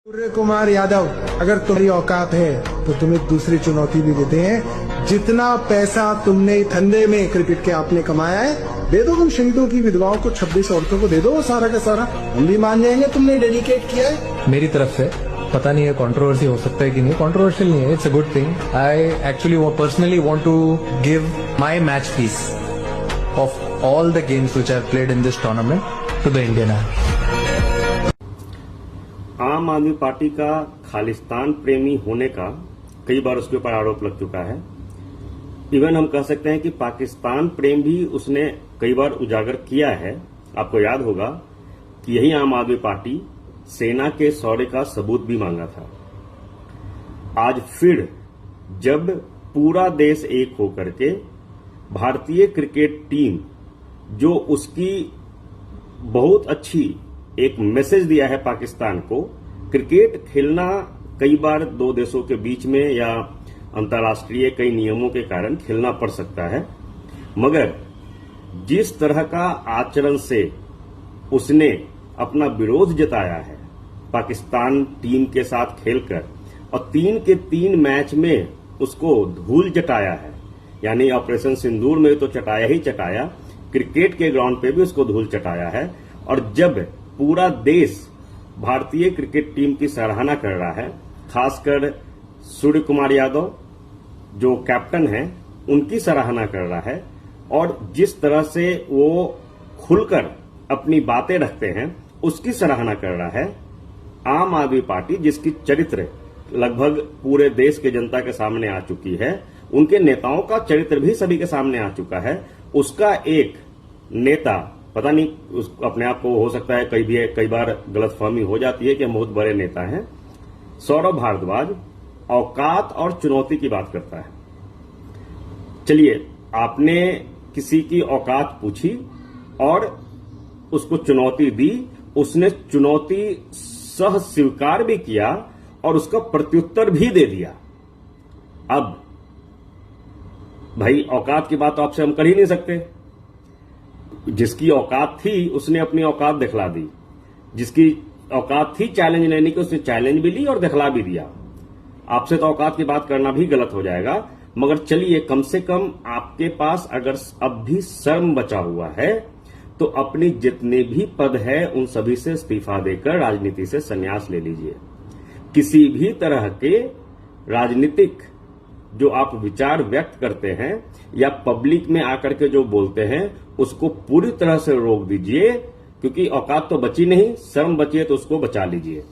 सूर्य कुमार यादव, अगर तुम्हारी औकात है तो तुम्हें दूसरी चुनौती भी देते हैं। जितना पैसा तुमने धंधे में क्रिकेट के आपने कमाया है, दे दो तुम शहीदों की विधवाओं को, 26 औरतों को दे दो वो सारा का सारा, हम भी मान जाएंगे तुमने डेडिकेट किया है। मेरी तरफ से पता नहीं है कंट्रोवर्सी हो सकता है कि नहीं, कंट्रोवर्शियल नहीं है, it's a good thing. I actually personally want to give my match fees of all the games which I have played in this tournament to the Indian Army. Aam Aadmi party का खालिस्तान प्रेमी होने का कई बार उसके ऊपर आरोप लग चुका है। इवन हम कह सकते हैं कि पाकिस्तान प्रेम भी उसने कई बार उजागर किया है। आपको याद होगा कि यही आम आदमी पार्टी सेना के शौर्य का सबूत भी मांगा था। आज फिर जब पूरा देश एक होकर के भारतीय क्रिकेट टीम जो उसकी बहुत अच्छी एक मैसेज दिया है पाकिस्तान को, क्रिकेट खेलना कई बार दो देशों के बीच में या अंतर्राष्ट्रीय कई नियमों के कारण खेलना पड़ सकता है, मगर जिस तरह का आचरण से उसने अपना विरोध जताया है पाकिस्तान टीम के साथ खेलकर, और 3 के 3 मैच में उसको धूल चटाया है, यानी ऑपरेशन सिंदूर में तो चटाया ही चटाया, क्रिकेट के ग्राउंड पे भी उसको धूल चटाया है। और जब पूरा देश भारतीय क्रिकेट टीम की सराहना कर रहा है, खासकर सूर्य कुमार यादव जो कैप्टन हैं उनकी सराहना कर रहा है, और जिस तरह से वो खुलकर अपनी बातें रखते हैं उसकी सराहना कर रहा है, आम आदमी पार्टी जिसकी चरित्र लगभग पूरे देश के जनता के सामने आ चुकी है, उनके नेताओं का चरित्र भी सभी के सामने आ चुका है, उसका एक नेता, पता नहीं अपने आप को हो सकता है कई बार गलतफहमी हो जाती है कि हम बहुत बड़े नेता हैं, सौरभ भारद्वाज औकात और चुनौती की बात करता है। चलिए, आपने किसी की औकात पूछी और उसको चुनौती दी, उसने चुनौती सह स्वीकार भी किया और उसका प्रत्युत्तर भी दे दिया। अब भाई औकात की बात तो आपसे हम कर ही नहीं सकते। जिसकी औकात थी उसने अपनी औकात दिखला दी, जिसकी औकात थी चैलेंज लेने की उसने चैलेंज भी ली और दिखला भी दिया। आपसे तो औकात की बात करना भी गलत हो जाएगा, मगर चलिए कम से कम आपके पास अगर अब भी शर्म बचा हुआ है तो अपनी जितने भी पद है उन सभी से इस्तीफा देकर राजनीति से संन्यास ले लीजिए। किसी भी तरह के राजनीतिक जो आप विचार व्यक्त करते हैं या पब्लिक में आकर के जो बोलते हैं उसको पूरी तरह से रोक दीजिए, क्योंकि औकात तो बची नहीं, शर्म बची है तो उसको बचा लीजिए।